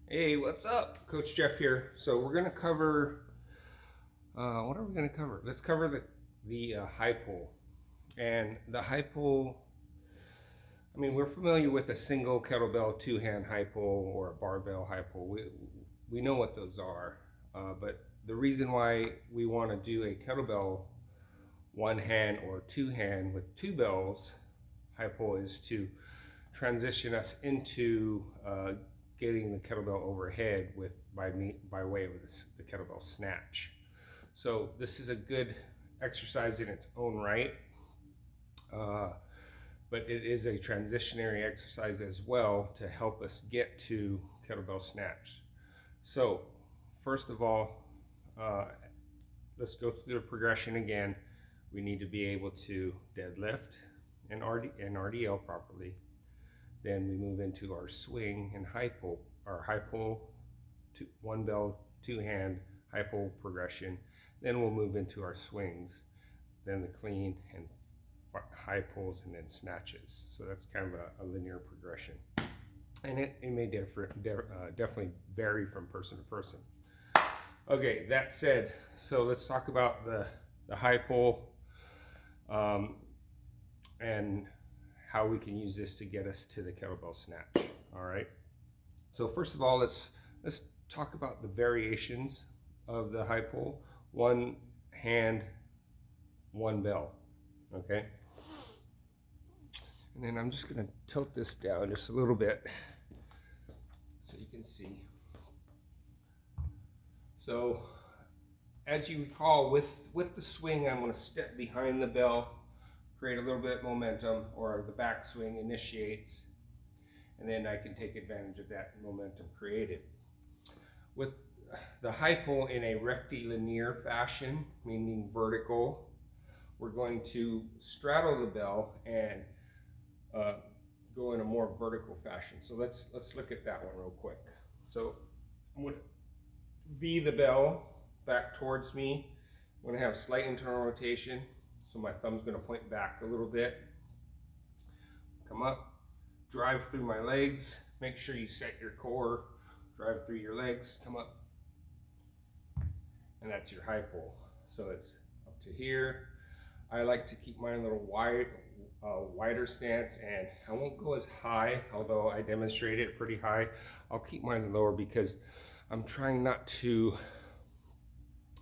Hey, what's up? Coach Jeff here. So we're gonna cover, what are we gonna cover? Let's cover the high pull. And the high pull, I mean, we're familiar with a single kettlebell two-hand high pull or a barbell high pull. We know what those are, but the reason why we want to do a kettlebell one hand or two hand with two bells high pull is to transition us into getting the kettlebell overhead by way of the kettlebell snatch. So this is a good exercise in its own right, but it is a transitionary exercise as well to help us get to kettlebell snatch. So first of all, let's go through the progression again. We need to be able to deadlift and RDL properly. Then we move into our swing and high pull, our high pull, one bell, two hand, high pull progression. Then we'll move into our swings, then the clean and high pulls, and then snatches. So that's kind of a linear progression. And it may definitely vary from person to person. Okay, that said, so let's talk about the high pull and how we can use this to get us to the kettlebell snatch. All right. So first of all, let's talk about the variations of the high pull. One hand, one bell. Okay. And then I'm just going to tilt this down just a little bit so you can see. So as you recall, with the swing, I'm going to step behind the bell, create a little bit of momentum, or the back swing initiates, and then I can take advantage of that momentum created. With the high pull in a rectilinear fashion, meaning vertical, we're going to straddle the bell and go in a more vertical fashion. So let's look at that one real quick. So I'm going to V the bell back towards me. I'm going to have slight internal rotation, so my thumb's going to point back a little bit. Come up, drive through my legs. Make sure you set your core, drive through your legs, come up, and that's your high pull. So it's up to here. I like to keep mine a little wider stance, and I won't go as high, although I demonstrate it pretty high. I'll keep mine lower because I'm trying not to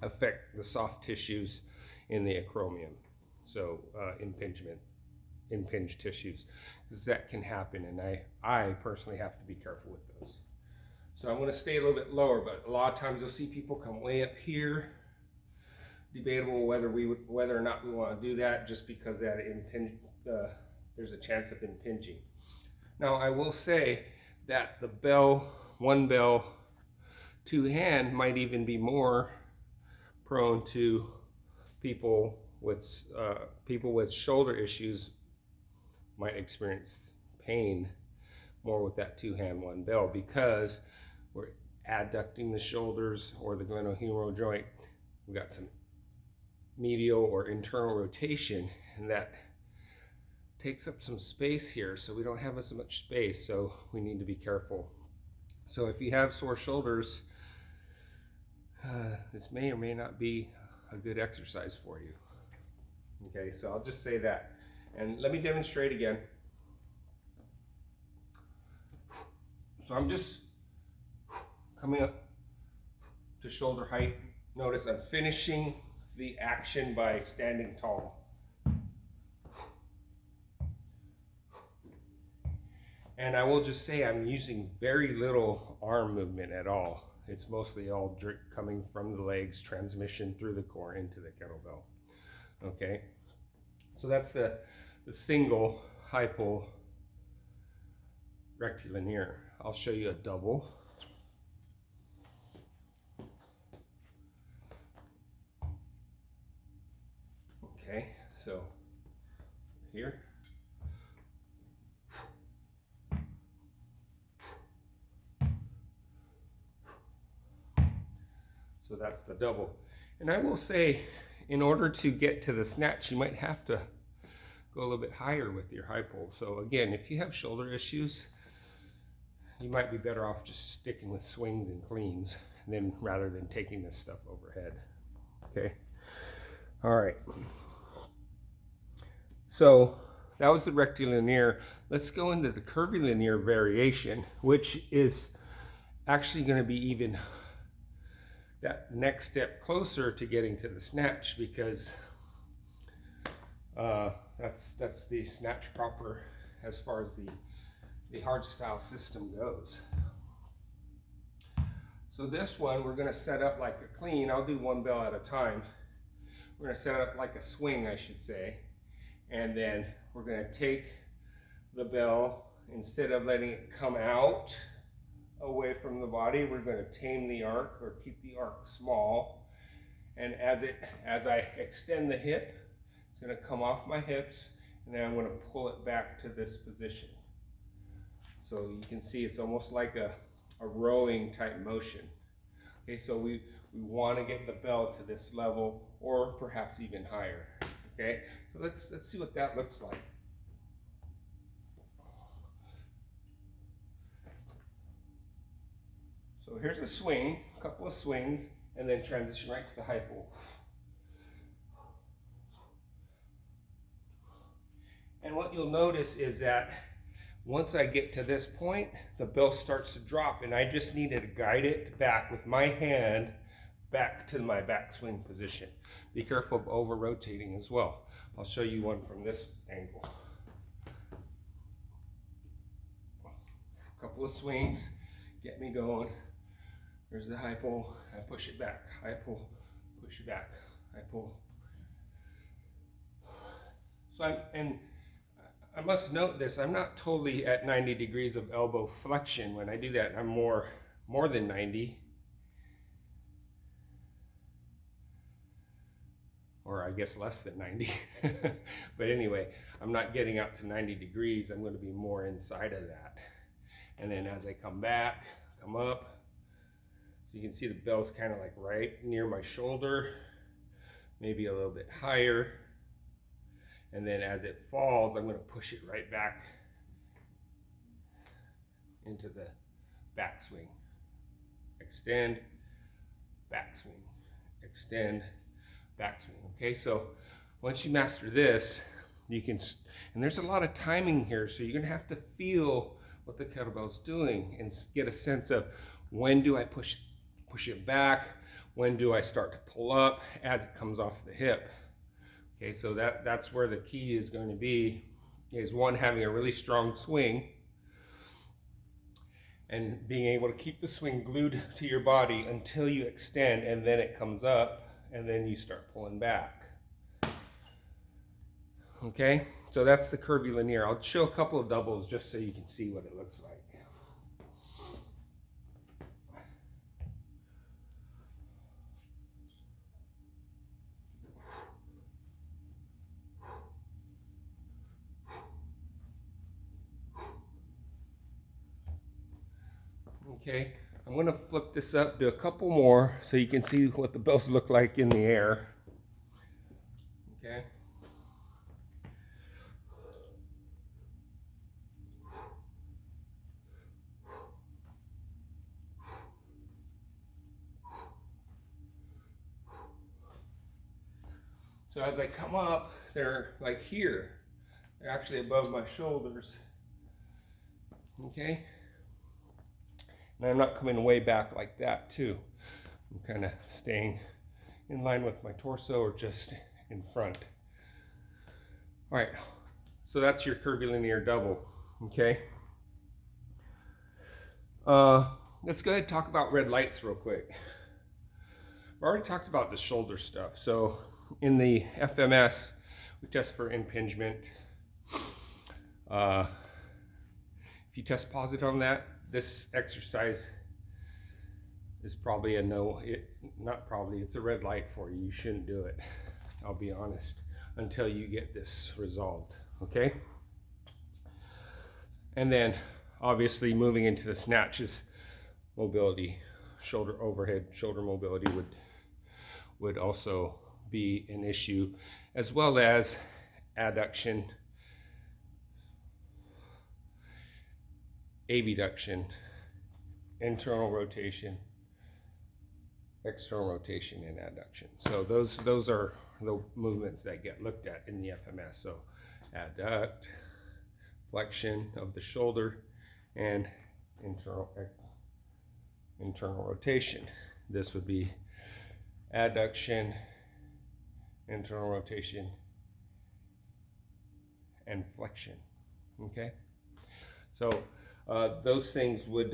affect the soft tissues in the acromion, so impinged tissues, because that can happen, and I personally have to be careful with those. So I'm going to stay a little bit lower, but a lot of times you'll see people come way up here. Debatable whether or not we want to do that, just because that there's a chance of impinging. Now I will say that the bell, one bell, two hand might even be more prone to people with shoulder issues might experience pain more with that two hand one bell, because we're adducting the shoulders or the glenohumeral joint. We've got some medial or internal rotation, and that takes up some space here, so we don't have as much space, so we need to be careful. So if you have sore shoulders, this may or may not be a good exercise for you. Okay, so I'll just say that, and let me demonstrate again. So I'm just coming up to shoulder height. Notice I'm finishing the action by standing tall. And I will just say I'm using very little arm movement at all. It's mostly all coming from the legs, transmission through the core into the kettlebell. Okay, so that's the single high pull rectilinear. I'll show you a double. Okay, so here. So that's the double. And I will say, in order to get to the snatch, you might have to go a little bit higher with your high pull. So again, if you have shoulder issues, you might be better off just sticking with swings and cleans rather than taking this stuff overhead. Okay. All right. So that was the rectilinear. Let's go into the curvilinear variation, which is actually going to be even that next step closer to getting to the snatch, because that's the snatch proper as far as the hard style system goes. So this one we're going to set up like a clean. I'll do one bell at a time. We're going to set it up like a swing, I should say, and then we're going to take the bell, instead of letting it come out away from the body, we're going to tame the arc or keep the arc small. And as I extend the hip, it's going to come off my hips, and then I'm going to pull it back to this position. So you can see it's almost like a rowing type motion. Okay, so we want to get the bell to this level or perhaps even higher. Okay, so let's see what that looks like. So here's a swing, a couple of swings, and then transition right to the high pull. And what you'll notice is that once I get to this point, the bell starts to drop, and I just need to guide it back with my hand back to my backswing position. Be careful of over rotating as well. I'll show you one from this angle. A couple of swings, get me going. There's the high pull, I push it back, high pull, push it back, high pull. So I must note this, I'm not totally at 90 degrees of elbow flexion. When I do that, I'm more than 90. Or I guess less than 90. But anyway, I'm not getting out to 90 degrees. I'm going to be more inside of that. And then as I come back, come up, so you can see the bell's kind of like right near my shoulder, maybe a little bit higher. And then as it falls, I'm going to push it right back into the backswing. Extend, backswing, extend, backswing. Okay, so once you master this, you can, and there's a lot of timing here, so you're going to have to feel what the kettlebell's doing and get a sense of when do I push it back, when do I start to pull up as it comes off the hip. Okay, so that's where the key is going to be, is one, having a really strong swing and being able to keep the swing glued to your body until you extend, and then it comes up and then you start pulling back. Okay, so that's the curvilinear. I'll show a couple of doubles just so you can see what it looks like. Okay, I'm going to flip this up, do a couple more so you can see what the bells look like in the air. Okay. So as I come up, they're like here. They're actually above my shoulders. Okay. And I'm not coming way back like that too. I'm kind of staying in line with my torso or just in front. All right, so that's your curvilinear double, okay? Let's go ahead and talk about red lights real quick. I've already talked about the shoulder stuff. So in the FMS, we test for impingement. If you test positive on that, this exercise is probably a no, not probably, it's a red light for you. You shouldn't do it, I'll be honest, until you get this resolved, okay? And then obviously moving into the snatches, mobility, shoulder overhead, shoulder mobility would also be an issue, as well as adduction, abduction, internal rotation, external rotation, and adduction. So those are the movements that get looked at in the FMS. So adduct, flexion of the shoulder, and internal rotation. This would be adduction, internal rotation, and flexion. Okay, so those things would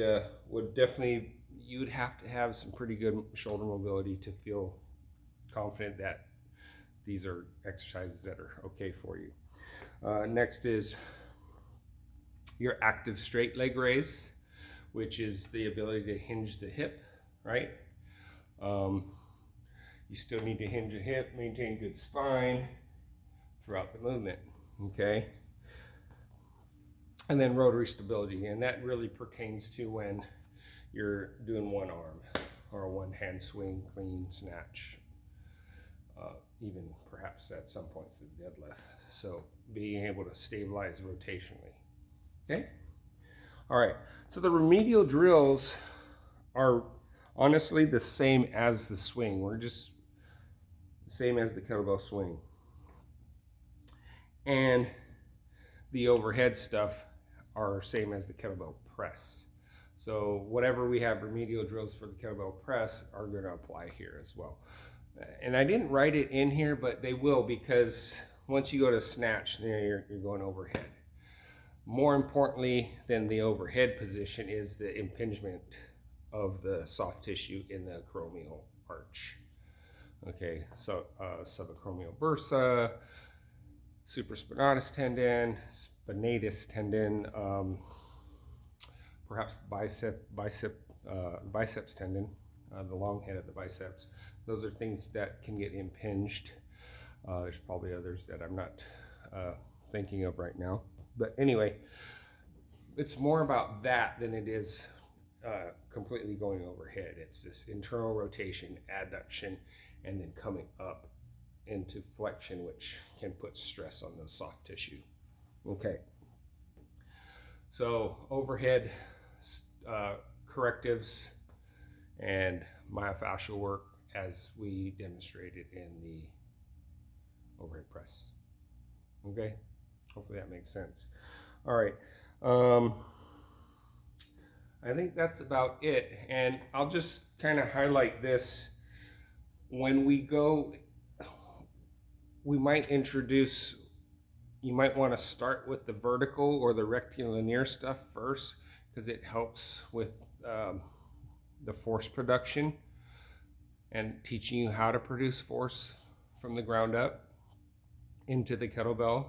definitely, you'd have to have some pretty good shoulder mobility to feel confident that these are exercises that are okay for you. Next is your active straight leg raise, which is the ability to hinge the hip, right? You still need to hinge the hip, maintain good spine throughout the movement, okay? And then rotary stability, and that really pertains to when you're doing one arm or a one hand swing, clean, snatch, even perhaps at some points the deadlift. So being able to stabilize rotationally, okay? All right, so the remedial drills are honestly the same as the swing. We're just the same as the kettlebell swing. And the overhead stuff are same as the kettlebell press. So whatever we have remedial drills for the kettlebell press are going to apply here as well. And I didn't write it in here, but they will, because once you go to snatch, you're going overhead. More importantly than the overhead position is the impingement of the soft tissue in the acromial arch. Okay, so subacromial bursa, supraspinatus tendon, spinatus tendon, perhaps biceps tendon, the long head of the biceps. Those are things that can get impinged. There's probably others that I'm not thinking of right now. But anyway, it's more about that than it is completely going overhead. It's this internal rotation, adduction, and then coming up into flexion, which can put stress on the soft tissue. Okay. So overhead correctives and myofascial work as we demonstrated in the overhead press. Okay, hopefully that makes sense. All right, I think that's about it, and I'll just kind of highlight this. When we go, we might introduce, you might want to start with the vertical or the rectilinear stuff first, because it helps with the force production and teaching you how to produce force from the ground up into the kettlebell.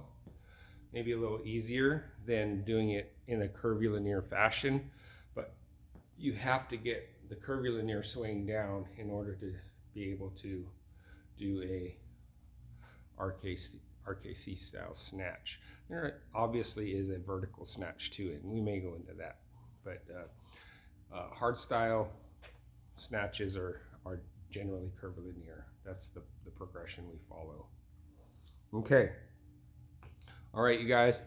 Maybe a little easier than doing it in a curvilinear fashion, but you have to get the curvilinear swing down in order to be able to do a RKC style snatch. There obviously is a vertical snatch to it, and we may go into that, but hard style snatches are generally curvilinear. That's the progression we follow. Okay. All right, you guys,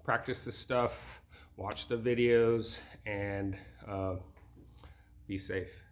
practice this stuff, watch the videos, and be safe.